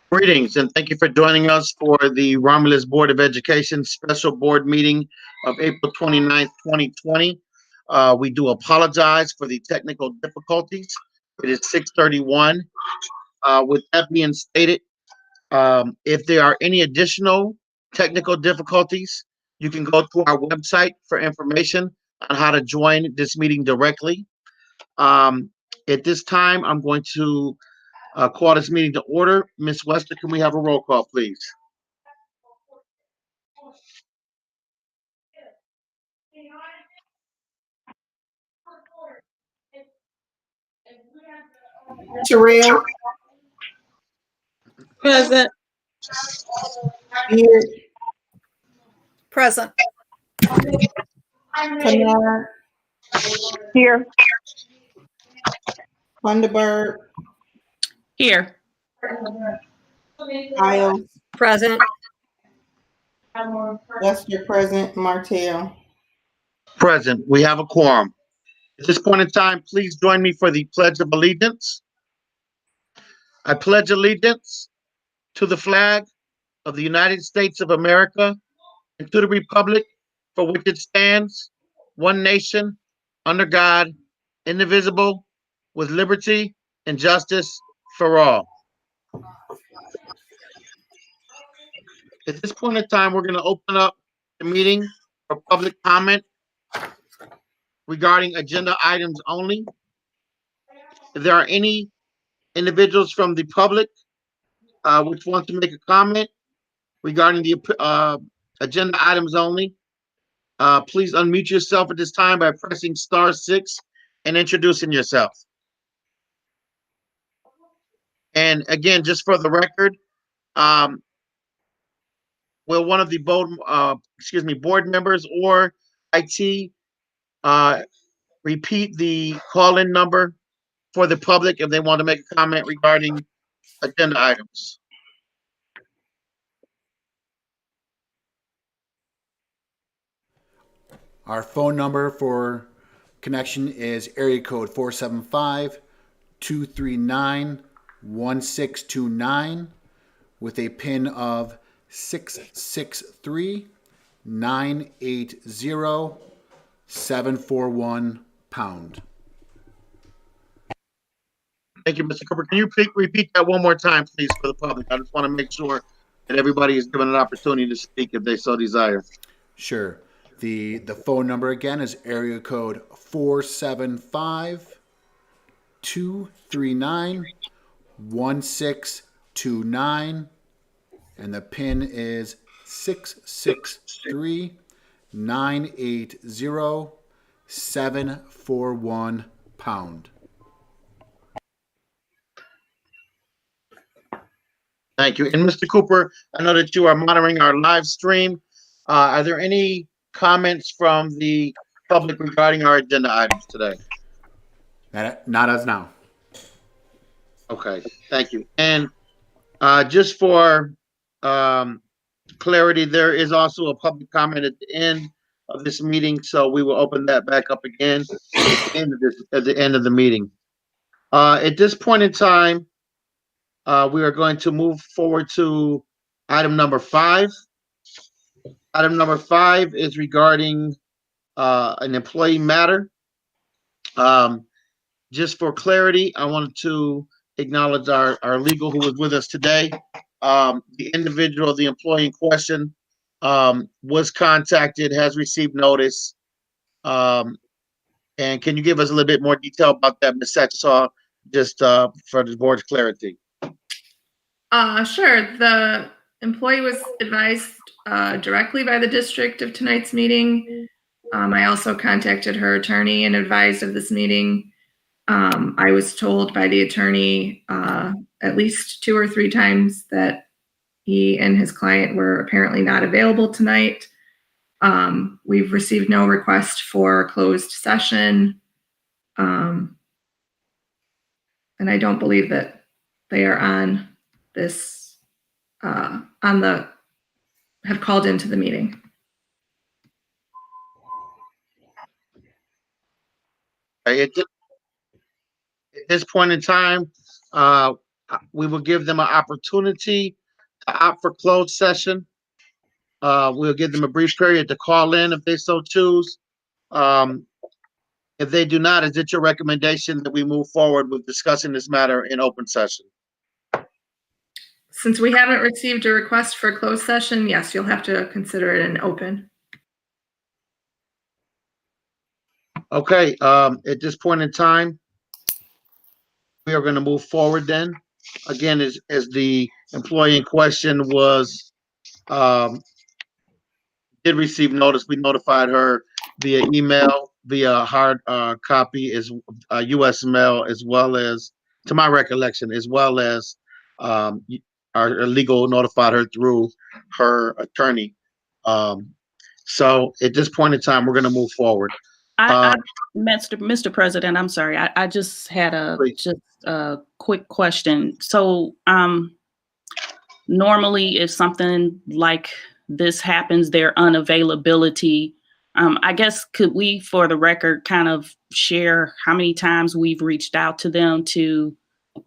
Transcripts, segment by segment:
Greetings and thank you for joining us for the Romulus Board of Education special board meeting of April 29th, 2020. We do apologize for the technical difficulties. It is 6:31. With that being stated, if there are any additional technical difficulties, you can go to our website for information on how to join this meeting directly. At this time, I'm going to call this meeting to order. Ms. Wester, can we have a roll call, please? Terrell, Present. Beard, Present. Kanad, Here. Thunderbird, Here. Isles, Present. Lester present, Martell. Present. We have a quorum. At this point in time, please join me for the Pledge of Allegiance. I pledge allegiance to the flag of the United States of America and to the republic for which it stands, one nation, under God, indivisible, with liberty and justice for all. At this point in time, we're going to open up the meeting for public comment regarding agenda items only. If there are any individuals from the public which want to make a comment regarding the agenda items only, please unmute yourself at this time by pressing *6 and introducing yourself. And again, just for the record, will one of the board members or IT repeat the call-in number for the public if they want to make a comment regarding agenda items? Our phone number for connection is area code 475-239-1629 with a PIN of 663-980-741#. Thank you, Mr. Cooper. Can you repeat that one more time, please, for the public? I just want to make sure that everybody is given an opportunity to speak if they so desire. Sure. The phone number again is area code 475-239-1629, and the PIN is 663-980-741#. Thank you. And Mr. Cooper, I know that you are monitoring our live stream. Are there any comments from the public regarding our agenda items today? Not as now. Okay, thank you. And just for clarity, there is also a public comment at the end of this meeting, so we will open that back up again at the end of the meeting. At this point in time, we are going to move forward to item number 5. Item number 5 is regarding an employee matter. Just for clarity, I wanted to acknowledge our legal who was with us today. The individual, the employee in question, was contacted, has received notice. And can you give us a little bit more detail about that, Ms. Satchaw, just for the board's clarity? Sure. The employee was advised directly by the district of tonight's meeting. I also contacted her attorney and advised of this meeting. I was told by the attorney at least 2 or 3 times that he and his client were apparently not available tonight. We've received no request for closed session. And I don't believe that they are on this, have called into the meeting. At At this point in time, we will give them an opportunity to opt for closed session. We'll give them a brief period to call in if they so choose. If they do not, is it your recommendation that we move forward with discussing this matter in open session? Since we haven't received a request for a closed session, yes, you'll have to consider it an open. Okay, at this point in time, we are going to move forward then. Again, as the employee in question was, did receive notice, we notified her via email, via hard copy, as US mail, as well as, to my recollection, as well as our legal notified her through her attorney. So at this point in time, we're going to move forward. Mr. President, I'm sorry. I just had Please. just a quick question. So, normally if something like this happens, their unavailability, I guess, could we, for the record, kind of share how many times we've reached out to them to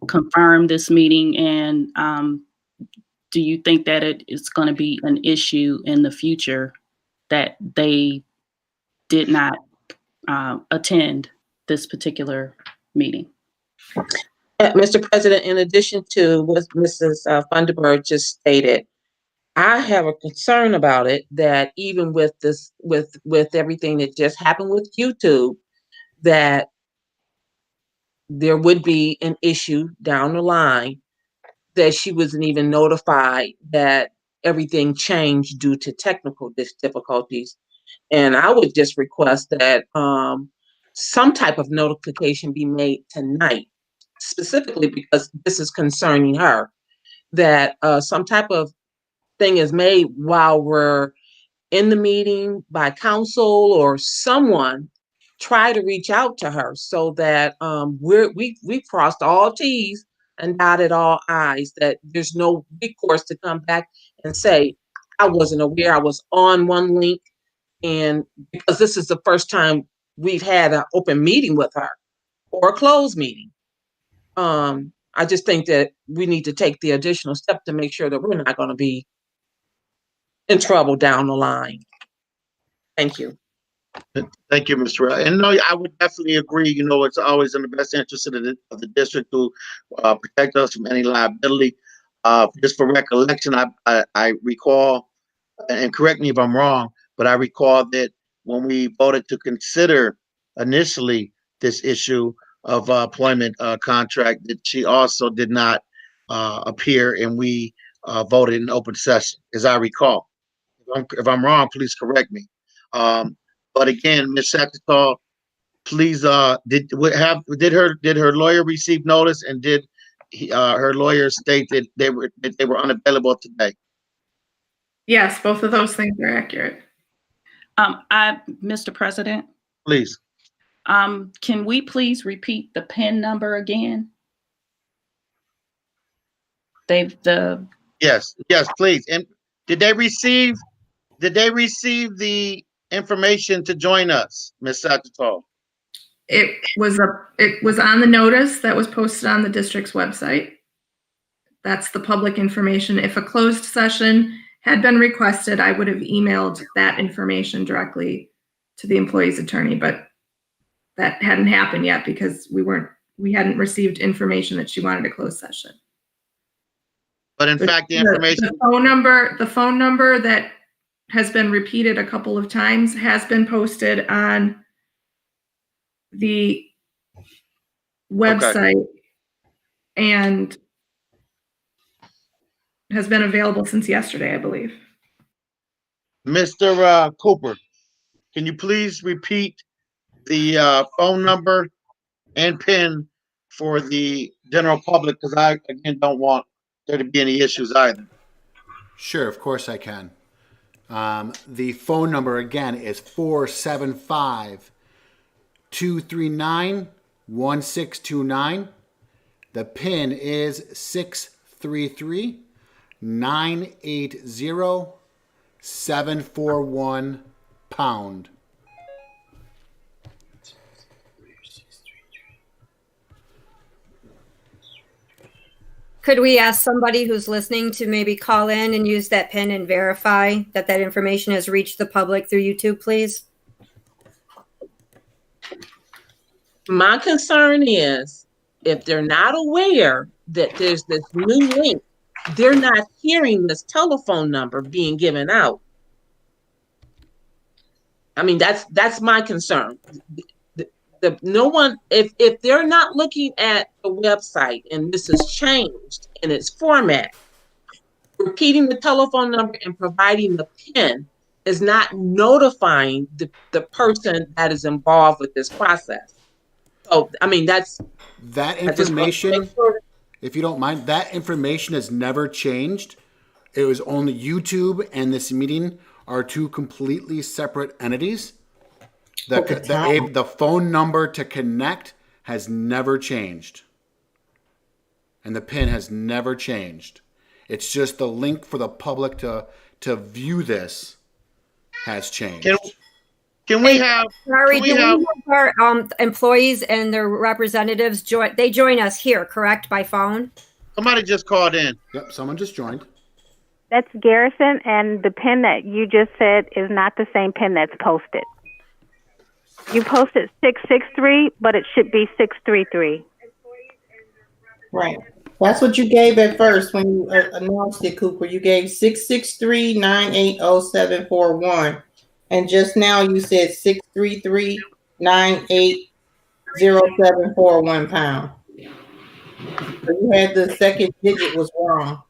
confirm this meeting? And do you think that it is going to be an issue in the future that they did not attend this particular meeting? Mr. President, in addition to what Mrs. Funderburg just stated, I have a concern about it that even with this, with everything that just happened with YouTube, that there would be an issue down the line that she wasn't even notified that everything changed due to technical difficulties. And I would just request that some type of notification be made tonight, specifically because this is concerning her, that some type of thing is made while we're in the meeting by counsel or someone try to reach out to her so that we crossed all T's and dotted all I's, that there's no recourse to come back and say, I wasn't aware, I was on one link. And because this is the first time we've had an open meeting with her or a closed meeting. I just think that we need to take the additional step to make sure that we're not going to be in trouble down the line. Thank you. Thank you, Mr. Ray. And no, I would definitely agree. You know, it's always in the best interest of the district to protect us from any liability. Just for recollection, I recall, and correct me if I'm wrong, but I recall that when we voted to consider initially this issue of employment contract, that she also did not appear, and we voted in open session, as I recall. If I'm wrong, please correct me. But again, Ms. Satterthal, please, did her lawyer receive notice, and did her lawyer state that they were unavailable today? Yes, both of those things are accurate. Mr. President, Please. can we please repeat the PIN number again? Yes, please. And did they receive the information to join us, Ms. Satterthal? It was on the notice that was posted on the district's website. That's the public information. If a closed session had been requested, I would have emailed that information directly to the employee's attorney, but that hadn't happened yet because we hadn't received information that she wanted a closed session. But in fact, the information. The phone number that has been repeated a couple of times has been posted on the website and has been available since yesterday, I believe. Mr. Cooper, can you please repeat the phone number and PIN for the general public? Because I, again, don't want there to be any issues either. Sure, of course I can. The phone number again is 475-239-1629. The PIN is 633-980-741#. Could we ask somebody who's listening to maybe call in and use that PIN and verify that that information has reached the public through YouTube, please? My concern is if they're not aware that there's this new link, they're not hearing this telephone number being given out. I mean, that's my concern. No one, if they're not looking at the website and this is changed in its format, repeating the telephone number and providing the PIN is not notifying the person that is involved with this process. So, I mean, that's That I just want to information, make sure. if you don't mind, that information has never changed. It was only YouTube and this meeting are two completely separate entities. The phone number to connect has never changed. And the PIN has never changed. It's just the link for the public to view this has changed. Can we have, Sorry, Can we do we have- have our employees and their representatives join us here, correct, by phone? somebody just called in. Yep, someone just joined. That's Garrison, and the pin that you just said is not the same pin that's posted. You posted 663, but it should be 633. Right. That's what you gave at first when you announced it, Cooper. You gave 663-980741. And just now you said 633-980741 pound. So you had the second digit was wrong.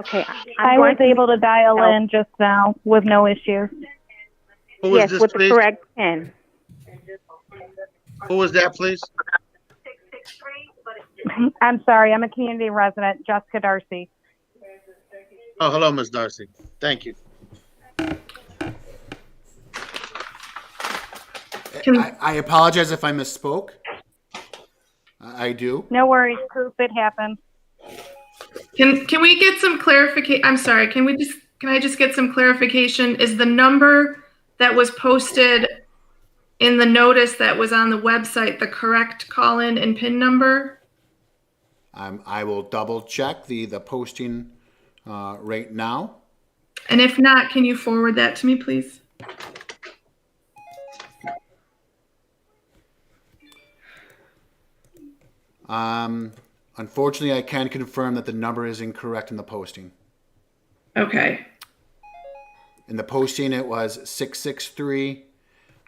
Okay. I was able to dial in just now with no issue. Who is Yes, this, with the please? correct pin. Who was that, please? I'm sorry, I'm a community resident, Jessica Darcy. Oh, hello, Ms. Darcy. Thank you. I apologize if I misspoke. I do. No worries, Coop, it happened. Can we get some clarification? I'm sorry. Can I just get some clarification? Is the number that was posted in the notice that was on the website the correct call-in and PIN number? I will double check the posting right now. And if not, can you forward that to me, please? Unfortunately, I can confirm that the number is incorrect in the posting. Okay. In the posting, it was 663,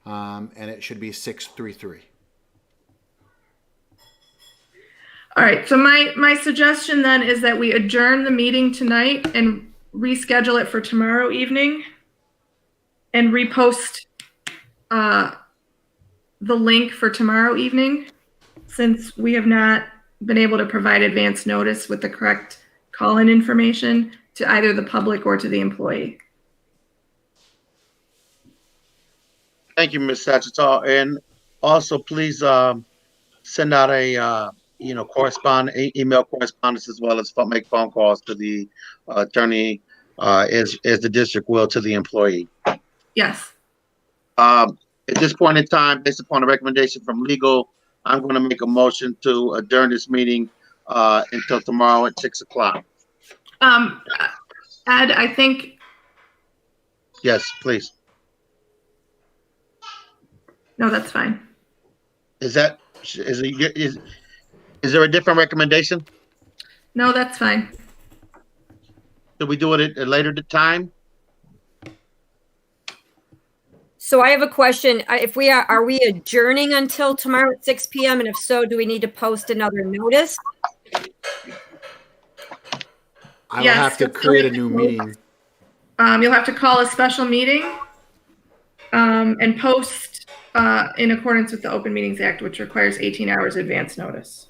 and it should be 633. All right. So my suggestion then is that we adjourn the meeting tonight and reschedule it for tomorrow evening and repost the link for tomorrow evening, since we have not been able to provide advance notice with the correct call-in information to either the public or to the employee. Thank you, Ms. Satchell. And also, please send out a email correspondence as well as make phone calls to the attorney as the district will to the employee. Yes. At this point in time, based upon a recommendation from legal, I'm going to make a motion to adjourn this meeting until tomorrow at 6 o'clock. Ed, I think, Yes, please. no, that's fine. Is there a different recommendation? No, that's fine. Should we do it at a later time? So I have a question. If we are we adjourning until tomorrow at 6 p.m.? And if so, do we need to post another notice? I will Yes, have to so create a new meeting. You'll have to call a special meeting and post in accordance with the Open Meetings Act, which requires 18 hours advance notice.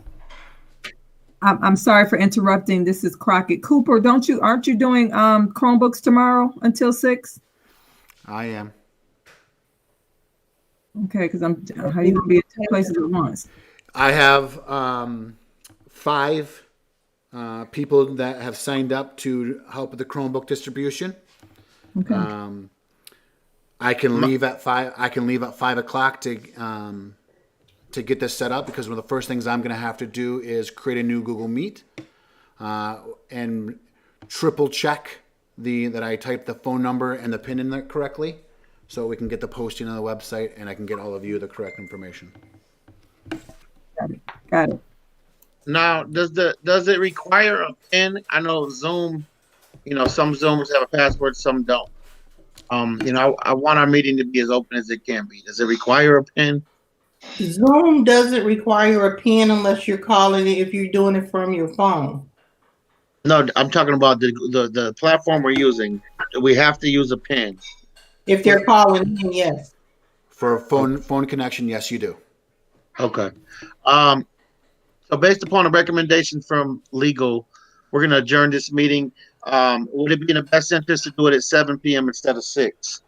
I'm sorry for interrupting. This is Crockett. Cooper, aren't you doing Chromebooks tomorrow until 6? I am. Okay, because how are you gonna be at 2 places at once? I have 5 people that have signed up to help with the Chromebook distribution. Okay. I can leave at 5. I can leave at 5 o'clock to get this set up, because one of the first things I'm going to have to do is create a new Google Meet. and triple check that I typed the phone number and the PIN in there correctly, so we can get the posting on the website and I can get all of you the correct information. Got it. Now, does it require a PIN? I know Zoom, some Zoomers have a password, some don't. I want our meeting to be as open as it can be. Does it require a PIN? Zoom doesn't require a PIN unless you're calling it, if you're doing it from your phone. No, I'm talking about the platform we're using. We have to use a PIN. If they're calling in, yes. For a phone connection, yes, you do. Okay. So based upon a recommendation from legal, we're going to adjourn this meeting. Would it be in the best interest to do it at 7 p.m. instead of 6?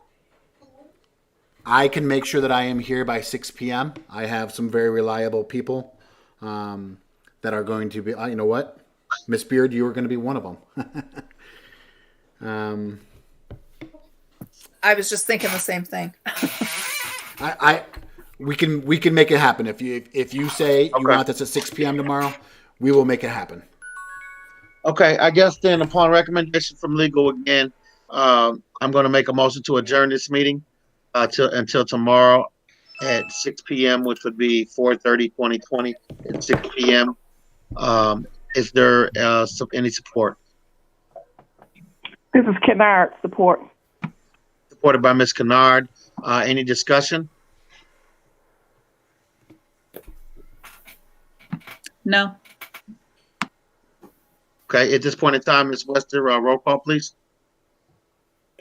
I can make sure that I am here by 6 p.m. I have some very reliable people that are going to be, you know what? Miss Beard, you are going to be one of them. I was just thinking the same thing. We can make it happen. If you say you want this at 6 p.m. tomorrow, we will make it happen. Okay, I guess then upon recommendation from legal again, I'm going to make a motion to adjourn this meeting until tomorrow at 6 p.m., which would be 4/30/2020 at 6 p.m. Is there any support? This is Kennard, support. Supported by Ms. Kennard. Any discussion? No. Okay, at this point in time, Ms. Wester, roll call, please.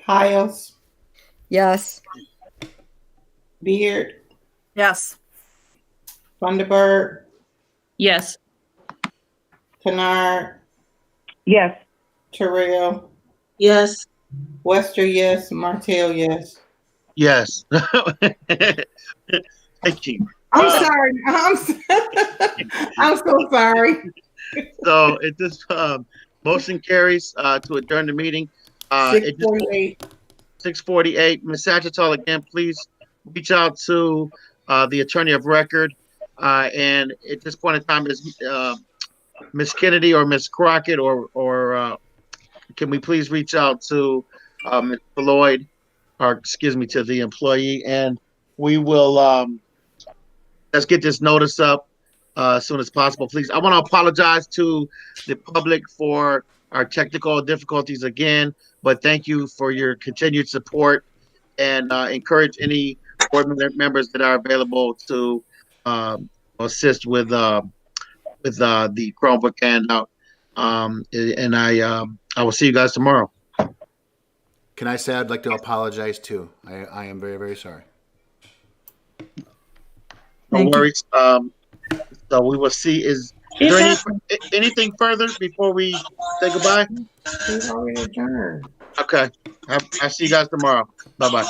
Piles, Yes. Beard, Yes. Thunderbird, Yes. Kennard, Yes. Terrell, Yes. Wester, yes. Martell, yes. Yes. Thank you. I'm sorry. I'm so sorry. So at this motion carries to adjourn the meeting. 6:48. 6:48. Ms. Sagital, again, please reach out to the attorney of record. And at this point in time, is Ms. Kennedy or Ms. Crockett or can we please reach out to Ms. Lloyd, or excuse me, to the employee, and we will let's get this notice up as soon as possible, please. I want to apologize to the public for our technical difficulties again, but thank you for your continued support, and encourage any board members that are available to assist with the Chromebook handout. And I will see you guys tomorrow. Can I say I'd like to apologize too? I am very, very sorry. No worries. So we will see. Is there anything further before we say goodbye? We've already adjourned. Okay. I'll see you guys tomorrow. Bye-bye.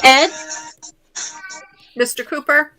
Ed? Mr. Cooper?